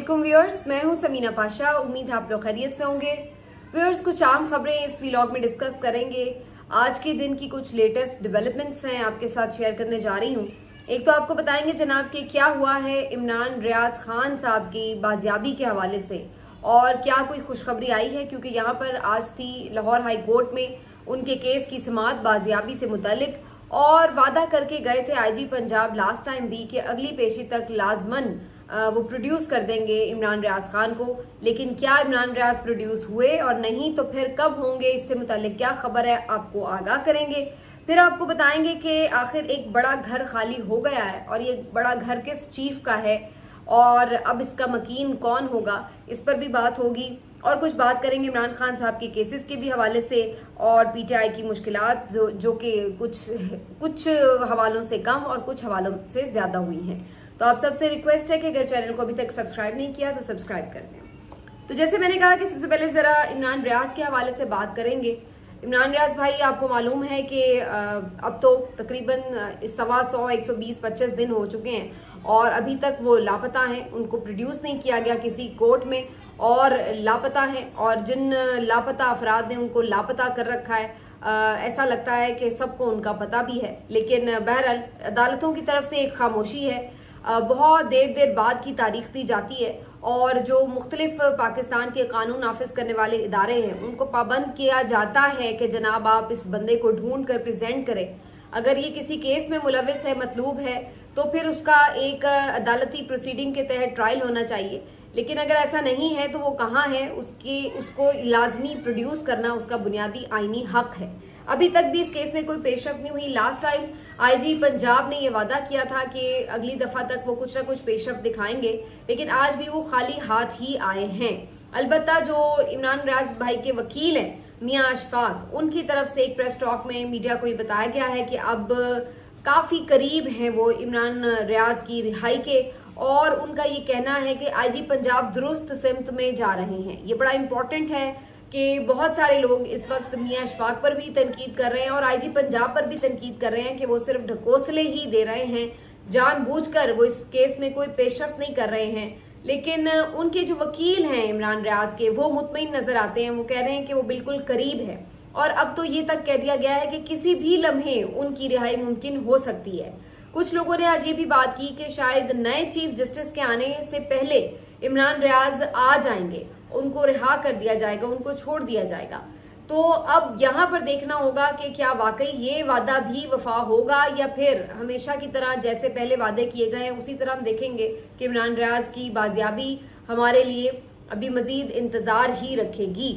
वालेकुम व्यूअर्स, मैं हूं समीना पाशा। उम्मीद है आप लोग खैरियत से होंगे। व्यूअर्स, कुछ आम खबरें इस व्लॉग में डिस्कस करेंगे। आज के दिन की कुछ लेटेस्ट डेवलपमेंट्स हैं आपके साथ शेयर करने जा रही हूं। एक तो आपको बताएंगे जनाब कि क्या हुआ है इमरान रियाज खान साहब की बाजियाबी के हवाले से, और क्या कोई खुशखबरी आई है, क्योंकि यहाँ पर आज थी लाहौर हाई कोर्ट में उनके केस की समाअत बाजियाबी से मुतालिक, और वादा करके गए थे आईजी पंजाब लास्ट टाइम भी कि अगली पेशी तक लाजमन वो प्रोड्यूस कर देंगे इमरान रियाज खान को। लेकिन क्या इमरान रियाज प्रोड्यूस हुए और नहीं तो फिर कब होंगे, इससे मुतालिक क्या खबर है आपको आगाह करेंगे। फिर आपको बताएंगे कि आखिर एक बड़ा घर खाली हो गया है और ये बड़ा घर किस चीफ का है और अब इसका मकीन कौन होगा, इस पर भी बात होगी। और कुछ बात करेंगे इमरान खान साहब के केसेस के भी हवाले से और पीटीआई की मुश्किलात जो कि कुछ हवालों से कम और कुछ हवालों से ज्यादा हुई हैं। तो आप सबसे रिक्वेस्ट है कि अगर चैनल को अभी तक सब्सक्राइब नहीं किया तो सब्सक्राइब कर दें। तो जैसे मैंने कहा कि सबसे पहले जरा इमरान रियाज के हवाले से बात करेंगे। इमरान रियाज भाई, आपको मालूम है कि अब तो तकरीबन 125 120-25 दिन हो चुके हैं और अभी तक वो लापता हैं। उनको प्रोड्यूस नहीं किया गया किसी कोर्ट में और लापता हैं, और जिन लापता अफराद ने उनको लापता कर रखा है ऐसा लगता है कि सबको उनका पता भी है। लेकिन बहरहाल अदालतों की तरफ से एक खामोशी है। बहुत देर बाद की तारीख दी जाती है और जो मुख्तलिफ पाकिस्तान के कानून नाफिज करने वाले इदारे हैं उनको पाबंद किया जाता है कि जनाब आप इस बंदे को ढूंढ कर प्रेजेंट करें। अगर ये किसी केस में मुलविस है, मतलूब है, तो फिर उसका एक अदालती प्रोसीडिंग के तहत ट्रायल होना चाहिए। लेकिन अगर ऐसा नहीं है तो वो कहाँ है, उसको लाजमी प्रोड्यूस करना उसका बुनियादी आईनी हक है। अभी तक भी इस केस में कोई पेशरफ नहीं हुई। लास्ट टाइम आईजी पंजाब ने ये वादा किया था कि अगली दफा तक वो कुछ ना कुछ पेशरफ दिखाएंगे, लेकिन आज भी वो खाली हाथ ही आए हैं। अलबत्ता जो इमरान रियाज भाई के वकील हैं मियां अशफाक, उनकी तरफ से एक प्रेस टॉक में मीडिया को ये बताया गया है कि अब काफी करीब हैं वो इमरान रियाज की रिहाई के, और उनका ये कहना है कि आईजी पंजाब दुरुस्त सिमत में जा रहे हैं। ये बड़ा इंपॉर्टेंट है कि बहुत सारे लोग इस वक्त मियां अशफाक पर भी तनकीद कर रहे हैं और आईजी पंजाब पर भी तनकीद कर रहे हैं कि वो सिर्फ ढकोसले ही दे रहे हैं, जानबूझकर वो इस केस में कोई पेशरफ नहीं कर रहे हैं। लेकिन उनके जो वकील हैं इमरान रियाज के, वो मुतमईन नजर आते हैं। वो कह रहे हैं कि वो बिल्कुल करीब है, और अब तो ये तक कह दिया गया है कि किसी भी लम्हे उनकी रिहाई मुमकिन हो सकती है। कुछ लोगों ने आज ये भी बात की कि शायद नए चीफ जस्टिस के आने से पहले इमरान रियाज आ जाएंगे, उनको रिहा कर दिया जाएगा, उनको छोड़ दिया जाएगा। तो अब यहाँ पर देखना होगा कि क्या वाकई ये वादा भी वफा होगा या फिर हमेशा की तरह जैसे पहले वादे किए गए हैं उसी तरह हम देखेंगे कि इमरान रियाज की बाजियाबी हमारे लिए अभी मजीद इंतजार ही रखेगी।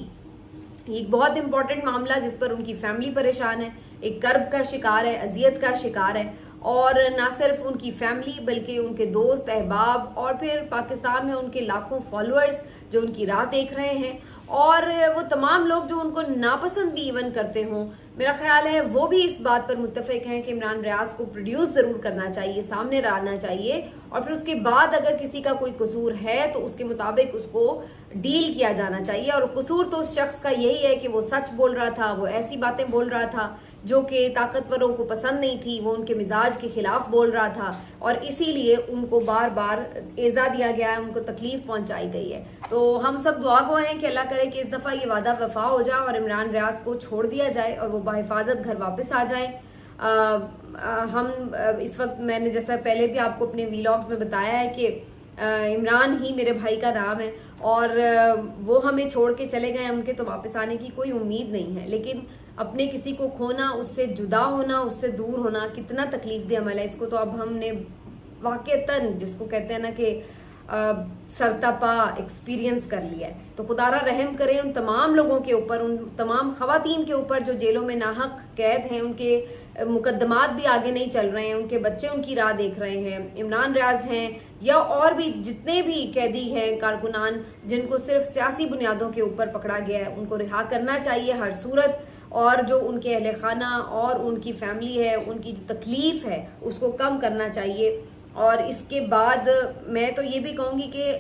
एक बहुत इंपॉर्टेंट मामला जिस पर उनकी फैमिली परेशान है, एक कर्ब का शिकार है, अजियत का शिकार है, और ना सिर्फ उनकी फैमिली बल्कि उनके दोस्त अहबाब और फिर पाकिस्तान में उनके लाखों फॉलोअर्स जो उनकी राह देख रहे हैं, और वो तमाम लोग जो उनको नापसंद भी इवन करते हों, मेरा ख्याल है वो भी इस बात पर मुत्तफिक हैं कि इमरान रियाज को प्रोड्यूस जरूर करना चाहिए, सामने लाना चाहिए, और फिर उसके बाद अगर किसी का कोई कसूर है तो उसके मुताबिक उसको डील किया जाना चाहिए। और कसूर तो उस शख्स का यही है कि वो सच बोल रहा था, वो ऐसी बातें बोल रहा था जो कि ताकतवरों को पसंद नहीं थी, वो उनके मिजाज के खिलाफ बोल रहा था, और इसीलिए उनको बार बार एजा दिया गया है, उनको तकलीफ पहुंचाई गई है। तो हम सब दुआ गो हैं कि अल्लाह करे कि इस दफा ये वादा वफा हो जाए और इमरान रियाज को छोड़ दिया जाए और वो बाहिफाजत घर वापस आ जाए। हम इस वक्त, मैंने जैसा पहले भी आपको अपने व्लॉग्स में बताया है कि इमरान ही मेरे भाई का नाम है और वो हमें छोड़ के चले गए, उनके तो वापस आने की कोई उम्मीद नहीं है। लेकिन अपने किसी को खोना, उससे जुदा होना, उससे दूर होना कितना तकलीफ दे अमल है, इसको तो अब हमने वाकईतन, जिसको कहते हैं ना कि सरतपा एक्सपीरियंस कर लिया है। तो खुदारा रहम करें उन तमाम लोगों के ऊपर, उन तमाम खवातीन के ऊपर जो जेलों में नाहक कैद हैं, उनके मुकदमात भी आगे नहीं चल रहे हैं, उनके बच्चे उनकी राह देख रहे हैं। इमरान रियाज हैं या और भी जितने भी कैदी हैं, कारकुनान, जिनको सिर्फ सियासी बुनियादों के ऊपर पकड़ा गया है, उनको रिहा करना चाहिए हर सूरत, और जो उनके अहले खाना और उनकी फैमिली है, उनकी जो तकलीफ है उसको कम करना चाहिए। और इसके बाद मैं तो ये भी कहूंगी कि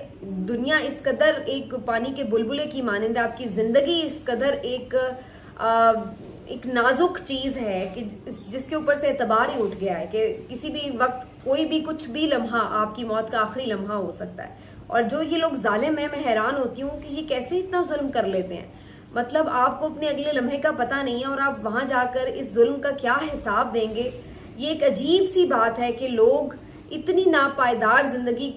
दुनिया इस कदर एक पानी के बुलबुले की मानिंद है, आपकी जिंदगी इस कदर एक नाजुक चीज है कि जिसके ऊपर से एतबार ही उठ गया है कि किसी भी वक्त कोई भी कुछ भी लम्हा आपकी मौत का आखिरी लम्हा हो सकता है। और जो ये लोग जालिम है, मैं हैरान होती हूँ कि ये कैसे इतना जुल्म कर लेते हैं। मतलब आपको अपने अगले लम्हे का पता नहीं है और आप वहां जाकर इस जुल्म का क्या हिसाब देंगे। ये एक अजीब सी बात है कि लोग इतनी नापायदार जिंदगी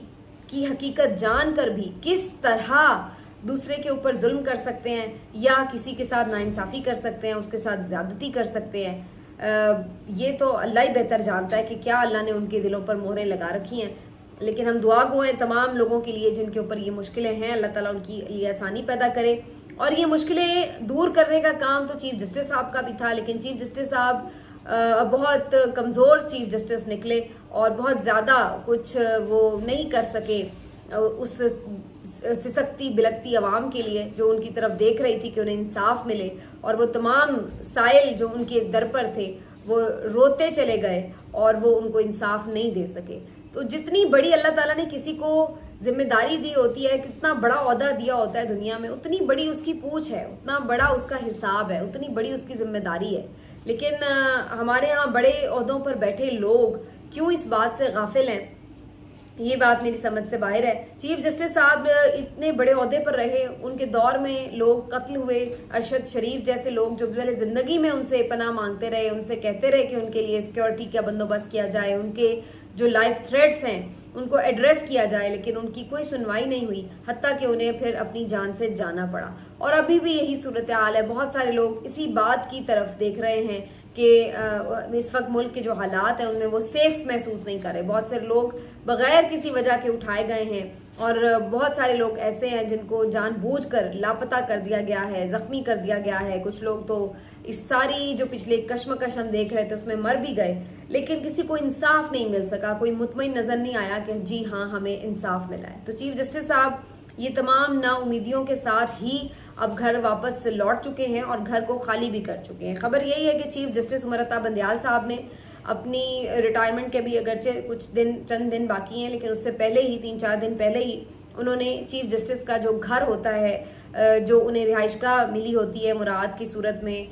की हकीकत जानकर भी किस तरह दूसरे के ऊपर जुल्म कर सकते हैं या किसी के साथ नाइंसाफी कर सकते हैं, उसके साथ ज्यादती कर सकते हैं। ये तो अल्लाह ही बेहतर जानता है कि क्या अल्लाह ने उनके दिलों पर मोहरें लगा रखी हैं। लेकिन हम दुआ गो हैं तमाम लोगों के लिए जिनके ऊपर ये मुश्किलें हैं, अल्लाह ताला उनकी लिए आसानी पैदा करे। और ये मुश्किलें दूर करने का काम तो चीफ जस्टिस साहब का भी था, लेकिन चीफ जस्टिस साहब बहुत कमज़ोर चीफ जस्टिस निकले और बहुत ज़्यादा कुछ वो नहीं कर सके उस सिसकती बिलकती आवाम के लिए जो उनकी तरफ देख रही थी कि उन्हें इंसाफ मिले। और वो तमाम साइल जो उनके दर पर थे वो रोते चले गए और वो उनको इंसाफ नहीं दे सके। तो जितनी बड़ी अल्लाह ताला ने किसी को जिम्मेदारी दी होती है, कितना बड़ा ओहदा दिया होता है दुनिया में, उतनी बड़ी उसकी पूछ है, उतना बड़ा उसका हिसाब है, उतनी बड़ी उसकी जिम्मेदारी है। लेकिन हमारे यहाँ बड़े ओहदों पर बैठे लोग क्यों इस बात से गाफिल हैं, ये बात मेरी समझ से बाहर है। चीफ जस्टिस साहब इतने बड़े ओहदे पर रहे, उनके दौर में लोग कत्ल हुए। अरशद शरीफ जैसे लोग जो पहले जिंदगी में उनसे पनाह मांगते रहे, उनसे कहते रहे कि उनके लिए सिक्योरिटी का बंदोबस्त किया जाए, उनके जो लाइफ थ्रेट्स हैं उनको एड्रेस किया जाए, लेकिन उनकी कोई सुनवाई नहीं हुई, हत्ता कि उन्हें फिर अपनी जान से जाना पड़ा। और अभी भी यही सूरत हाल है। बहुत सारे लोग इसी बात की तरफ देख रहे हैं कि इस वक्त मुल्क के जो हालात हैं उनमें वो सेफ महसूस नहीं कर रहे। बहुत सारे लोग बगैर किसी वजह के उठाए गए हैं और बहुत सारे लोग ऐसे हैं जिनको जानबूझकर लापता कर दिया गया है, जख्मी कर दिया गया है। कुछ लोग तो इस सारी जो पिछले कश्मकश हम देख रहे थे उसमें मर भी गए, लेकिन किसी को इंसाफ नहीं मिल सका, कोई मुतमईन नजर नहीं आया कि जी हाँ हमें इंसाफ मिला है। तो चीफ जस्टिस साहब ये तमाम नाउमीदियों के साथ ही अब घर वापस लौट चुके हैं और घर को खाली भी कर चुके हैं। खबर यही है कि चीफ जस्टिस उमर अता बंदयाल साहब ने अपनी रिटायरमेंट के भी अगरचे कुछ दिन चंद दिन बाकी हैं, लेकिन उससे पहले ही 3-4 दिन पहले ही उन्होंने चीफ जस्टिस का जो घर होता है, जो उन्हें रिहाइश का मिली होती है मुराद की सूरत में,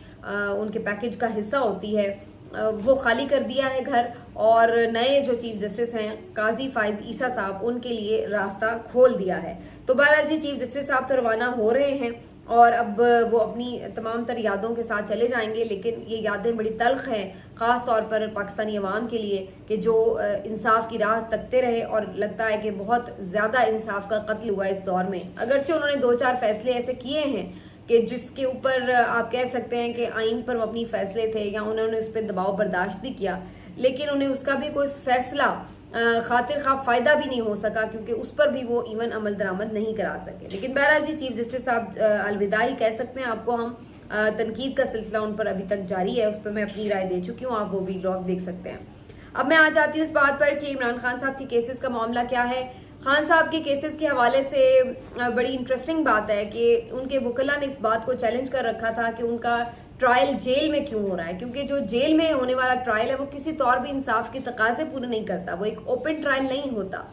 उनके पैकेज का हिस्सा होती है, वो खाली कर दिया है घर। और नए जो चीफ जस्टिस हैं काजी फाइज ईसा साहब, उनके लिए रास्ता खोल दिया है। तो बहरहाल जी चीफ जस्टिस साहब तो रवाना हो रहे हैं और अब वो अपनी तमाम तर यादों के साथ चले जाएंगे, लेकिन ये यादें बड़ी तल्ख हैं, ख़ास तौर पर पाकिस्तानी अवाम के लिए कि जो इंसाफ की राह तकते रहे और लगता है कि बहुत ज़्यादा इंसाफ का कत्ल हुआ इस दौर में। अगरचे उन्होंने 2-4 फैसले ऐसे किए हैं कि जिसके ऊपर आप कह सकते हैं कि आइन पर अपनी फैसले थे या उन्होंने उस पर दबाव बर्दाश्त भी किया, लेकिन उन्हें उसका भी कोई फैसला खातिर खा फायदा भी नहीं हो सका, क्योंकि उस पर भी वो इवन अमल दरामद नहीं करा सके। लेकिन बहरहाल जी चीफ जस्टिस साहब अलविदा ही कह सकते हैं आपको हम। तनकीद का सिलसिला उन पर अभी तक जारी है, उस पर मैं अपनी राय दे चुकी हूँ, आप वो भी ब्लॉग देख सकते हैं। अब मैं आ जाती हूँ इस बात पर कि इमरान खान साहब के केसेस का मामला क्या है। खान साहब के केसेस के हवाले से बड़ी इंटरेस्टिंग बात है कि उनके वकला ने इस बात को चैलेंज कर रखा था कि उनका ट्रायल जेल में क्यों हो रहा है, क्योंकि जो जेल में होने वाला ट्रायल है वो किसी तौर भी इंसाफ के तकाजे पूरे नहीं करता, वो एक ओपन ट्रायल नहीं होता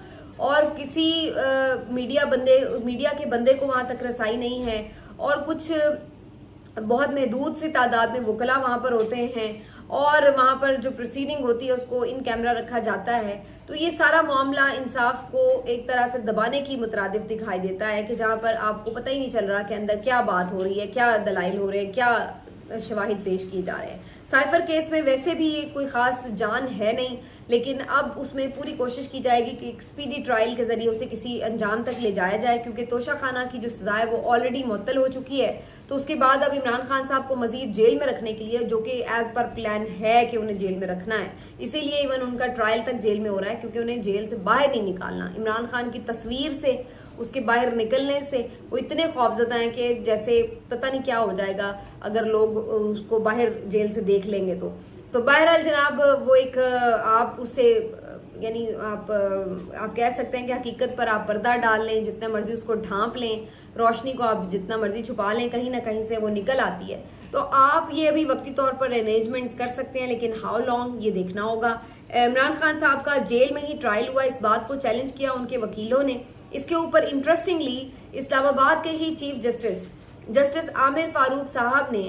और किसी मीडिया के बंदे को वहां तक रसाई नहीं है और कुछ बहुत महदूद सी तादाद में वकला वहां पर होते हैं और वहां पर जो प्रोसीडिंग होती है उसको इन कैमरा रखा जाता है। तो ये सारा मामला इंसाफ को एक तरह से दबाने की मुतरादिफ दिखाई देता है कि जहां पर आपको पता ही नहीं चल रहा कि अंदर क्या बात हो रही है, क्या दलाइल हो रहे हैं, क्या शवाहिद पेश किए जा रहे हैं। साइफर केस में वैसे भी ये कोई खास जान है नहीं, लेकिन अब उसमें पूरी कोशिश की जाएगी कि एक स्पीडी ट्रायल के जरिए उसे किसी अंजाम तक ले जाया जाए, क्योंकि तोशा खाना की जो सजा है वो ऑलरेडी मुअत्तल हो चुकी है। तो उसके बाद अब इमरान खान साहब को मजीद जेल में रखने के लिए, जो कि एज पर प्लान है कि उन्हें जेल में रखना है, इसीलिए इवन उनका ट्रायल तक जेल में हो रहा है, क्योंकि उन्हें जेल से बाहर नहीं निकालना। इमरान खान की तस्वीर से, उसके बाहर निकलने से वो इतने खौफजदा हैं कि जैसे पता नहीं क्या हो जाएगा अगर लोग उसको बाहर जेल से देख लेंगे। तो बहरहाल जनाब वो एक आप उसे यानी आप कह सकते हैं कि हकीकत पर आप पर्दा डाल लें, जितना मर्जी उसको ढांप लें, रोशनी को आप जितना मर्जी छुपा लें, कहीं ना कहीं से वो निकल आती है। तो आप ये अभी वक्ती तौर पर अरेंजमेंट्स कर सकते हैं, लेकिन हाउ लॉन्ग ये देखना होगा। इमरान खान साहब का जेल में ही ट्रायल हुआ, इस बात को चैलेंज किया उनके वकीलों ने। इसके ऊपर इंटरेस्टिंगली इस्लामाबाद के ही चीफ जस्टिस आमिर फारूक साहब ने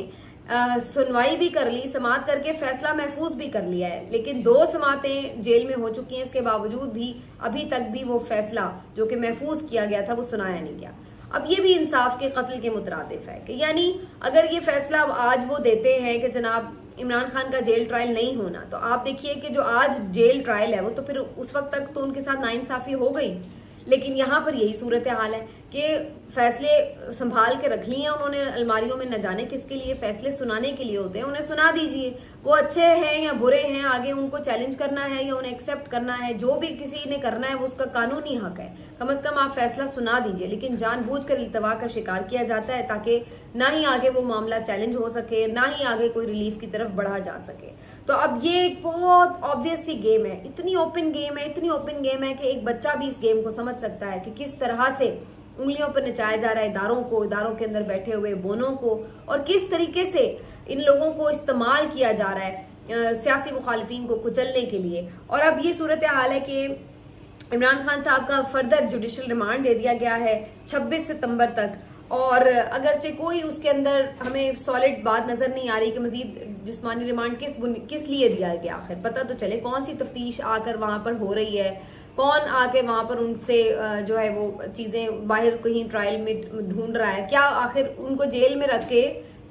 सुनवाई भी कर ली, समाअत करके फैसला महफूज भी कर लिया है, लेकिन 2 समातें जेल में हो चुकी हैं। इसके बावजूद भी अभी तक भी वो फैसला जो कि महफूज किया गया था वो सुनाया नहीं गया। अब ये भी इंसाफ के कत्ल के मुतरादिफ है कि यानी अगर ये फैसला आज वो देते हैं कि जनाब इमरान खान का जेल ट्रायल नहीं होना, तो आप देखिए कि जो आज जेल ट्रायल है वो तो फिर उस वक्त तक तो उनके साथ नाइंसाफी हो गई। लेकिन यहाँ पर यही सूरत हाल है कि फैसले संभाल के रख लिए हैं उन्होंने अलमारियों में, न जाने किसके लिए, फैसले सुनाने के लिए होते हैं, उन्हें सुना दीजिए। वो अच्छे हैं या बुरे हैं, आगे उनको चैलेंज करना है या उन्हें एक्सेप्ट करना है, जो भी किसी ने करना है वो उसका कानूनी हक है। कम से कम आप फैसला सुना दीजिए। लेकिन जानबूझकर इल्तवा का शिकार किया जाता है ताकि ना ही आगे वो मामला चैलेंज हो सके, ना ही आगे कोई रिलीफ की तरफ बढ़ा जा सके। तो अब ये एक बहुत ऑब्वियस सी गेम है, इतनी ओपन गेम है, इतनी ओपन गेम है कि एक बच्चा भी इस गेम को समझ सकता है कि किस तरह से उंगलियों पर नचाया जा रहा है इदारों को, इदारों के अंदर बैठे हुए बोनों को, और किस तरीके से इन लोगों को इस्तेमाल किया जा रहा है सियासी मुखालिफिन को कुचलने के लिए। और अब ये सूरत हाल है कि इमरान खान साहब का फर्दर जुडिशल रिमांड दे दिया गया है 26 सितंबर तक, और अगरचे कोई उसके अंदर हमें सॉलिड बात नजर नहीं आ रही कि मजीद जिस्मानी रिमांड किस लिए दिया गया, आखिर पता तो चले कौन सी तफ्तीश आकर वहां पर हो रही है, कौन आके वहां पर उनसे जो है वो चीजें बाहर कहीं ट्रायल में ढूंढ रहा है, क्या आखिर उनको जेल में रख के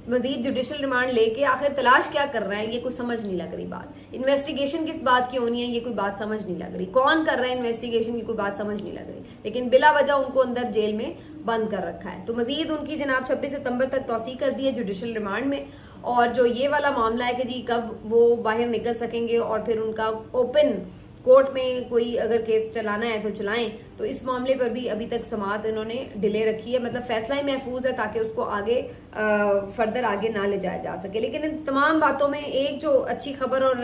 मजीद जुडिशल रिमांड लेके आखिर तलाश क्या कर रहे हैं, ये कुछ समझ नहीं लग रही बात। इन्वेस्टिगेशन किस बात की होनी है ये कोई बात समझ नहीं लग रही, कौन कर रहा है इन्वेस्टिगेशन की कोई बात समझ नहीं लग रही, लेकिन बिला वजह उनको अंदर जेल में बंद कर रखा है। तो मजीद उनकी जनाब 26 सितंबर तक तौसी कर दी है जुडिशल रिमांड में, और जो ये वाला मामला है कि जी कब वो बाहर निकल सकेंगे और फिर उनका ओपन कोर्ट में कोई अगर केस चलाना है तो चलाएं, तो इस मामले पर भी अभी तक समाअत इन्होंने डिले रखी है, मतलब फैसला ही महफूज है ताकि उसको आगे फर्दर आगे ना ले जाया जा सके। लेकिन इन तमाम बातों में एक जो अच्छी खबर और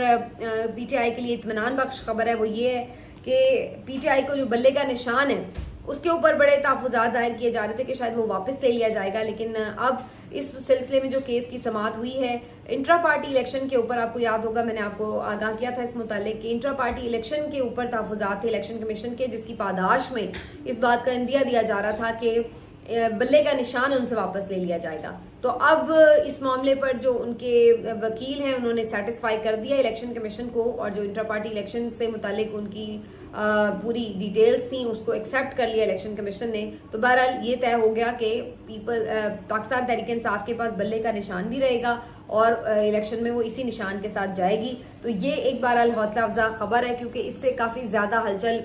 पीटीआई के लिए इत्मीनान बख्श खबर है वो ये है कि पीटीआई को जो बल्ले का निशान है उसके ऊपर बड़े तहफ़्फ़ुज़ात जाहिर किए जा रहे थे कि शायद वो वापस ले लिया जाएगा, लेकिन अब इस सिलसिले में जो केस की समाअत हुई है इंट्रा पार्टी इलेक्शन के ऊपर, आपको याद होगा मैंने आपको आगाह किया था इस मुतालिक कि इंट्रा पार्टी इलेक्शन के ऊपर तहफ़्फ़ुज़ात थे इलेक्शन कमीशन के, जिसकी पादाश में इस बात का इंदिया दिया जा रहा था कि बल्ले का निशान उनसे वापस ले लिया जाएगा। तो अब इस मामले पर जो उनके वकील हैं उन्होंने सेटिस्फाई कर दिया इलेक्शन कमीशन को, और जो इंटर पार्टी इलेक्शन से मुतालिक उनकी पूरी डिटेल्स थी उसको एक्सेप्ट कर लिया इलेक्शन कमीशन ने। तो बहरहाल ये तय हो गया कि पाकिस्तान तहरीक इंसाफ के पास बल्ले का निशान भी रहेगा और इलेक्शन में वो इसी निशान के साथ जाएगी। तो ये एक बहरहाल हौसला अफजा खबर है, क्योंकि इससे काफ़ी ज़्यादा हलचल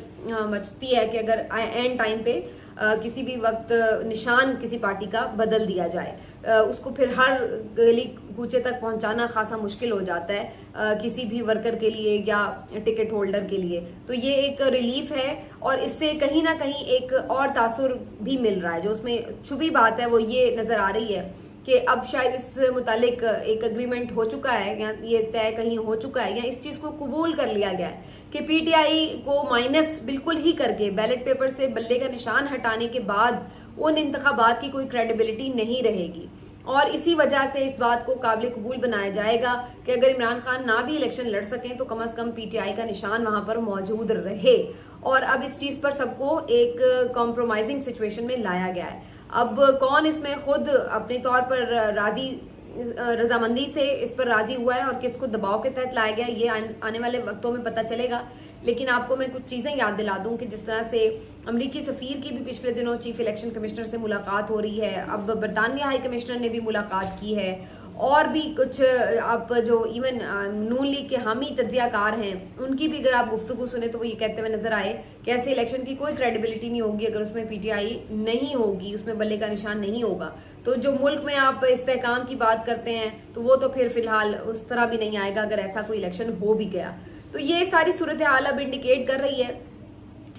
मचती है कि अगर एंड टाइम पे किसी भी वक्त निशान किसी पार्टी का बदल दिया जाए, उसको फिर हर गली कूचे तक पहुंचाना खासा मुश्किल हो जाता है किसी भी वर्कर के लिए या टिकट होल्डर के लिए। तो ये एक रिलीफ है और इससे कहीं ना कहीं एक और तासुर भी मिल रहा है। जो उसमें छुपी बात है वो ये नज़र आ रही है कि अब शायद इस मुतालिक एक एग्रीमेंट हो चुका है या ये तय कहीं हो चुका है या इस चीज़ को कबूल कर लिया गया है कि पीटीआई को माइनस बिल्कुल ही करके बैलेट पेपर से बल्ले का निशान हटाने के बाद उन इंतखाबात की कोई क्रेडिबिलिटी नहीं रहेगी। और इसी वजह से इस बात को काबिल कबूल बनाया जाएगा कि अगर इमरान खान ना भी इलेक्शन लड़ सकें तो कम से कम पीटीआई का निशान वहां पर मौजूद रहे। और अब इस चीज़ पर सबको एक कॉम्प्रोमाइजिंग सिचुएशन में लाया गया है। अब कौन इसमें खुद अपने तौर पर रजामंदी से इस पर राजी हुआ है और किसको दबाव के तहत लाया गया ये आने वाले वक्तों में पता चलेगा। लेकिन आपको मैं कुछ चीज़ें याद दिला दूं कि जिस तरह से अमरीकी सफ़ीर की भी पिछले दिनों चीफ इलेक्शन कमिश्नर से मुलाकात हो रही है, अब बरतानवी हाई कमिश्नर ने भी मुलाकात की है, और भी कुछ आप जो इवन नून लीग के हामी तज्जियाकार हैं उनकी भी अगर आप गुफ्तगू सुने तो वो ये कहते हुए नजर आए कि ऐसे इलेक्शन की कोई क्रेडिबिलिटी नहीं होगी अगर उसमें पीटीआई नहीं होगी, उसमें बल्ले का निशान नहीं होगा। तो जो मुल्क में आप इस्तेहकाम की बात करते हैं तो वो तो फिर फिलहाल उस तरह भी नहीं आएगा अगर ऐसा कोई इलेक्शन हो भी गया। तो ये सारी सूरत हाल अब इंडिकेट कर रही है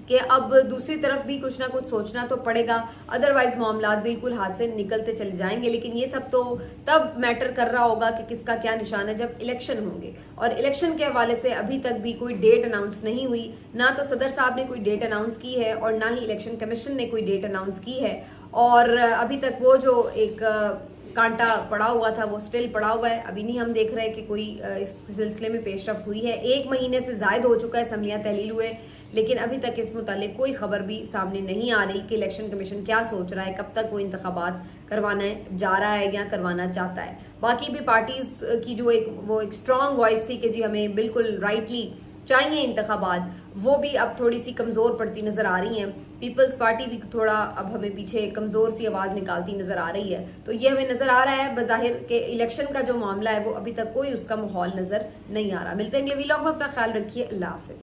कि अब दूसरी तरफ भी कुछ ना कुछ सोचना तो पड़ेगा, अदरवाइज मामला बिल्कुल हाथ से निकलते चले जाएंगे। लेकिन ये सब तो तब मैटर कर रहा होगा कि किसका क्या निशान है जब इलेक्शन होंगे, और इलेक्शन के हवाले से अभी तक भी कोई डेट अनाउंस नहीं हुई, ना तो सदर साहब ने कोई डेट अनाउंस की है और ना ही इलेक्शन कमीशन ने कोई डेट अनाउंस की है। और अभी तक वो जो एक कांटा पड़ा हुआ था वो स्टिल पड़ा हुआ है। अभी नहीं हम देख रहे कि कोई इस सिलसिले में पेशरफ हुई है। 1 महीने से जायद हो चुका है असम्बलियां तहलील हुए, लेकिन अभी तक इस मुतालिक कोई खबर भी सामने नहीं आ रही कि इलेक्शन कमीशन क्या सोच रहा है, कब तक वो इंतखाबात करवाना जा रहा है या करवाना चाहता है। बाकी भी पार्टीज की जो एक स्ट्रांग वॉइस थी कि जी हमें बिल्कुल राइटली चाहिए इंतखाबात, वो भी अब थोड़ी सी कमजोर पड़ती नजर आ रही हैं। पीपल्स पार्टी भी थोड़ा अब हमें पीछे कमजोर सी आवाज निकालती नजर आ रही है। तो ये हमें नजर आ रहा है बजाहिर के इलेक्शन का जो मामला है वो अभी तक कोई उसका माहौल नजर नहीं आ रहा। मिलते हैं अगले वीलॉग में, अपना ख्याल रखिए, अल्लाह हाफिज।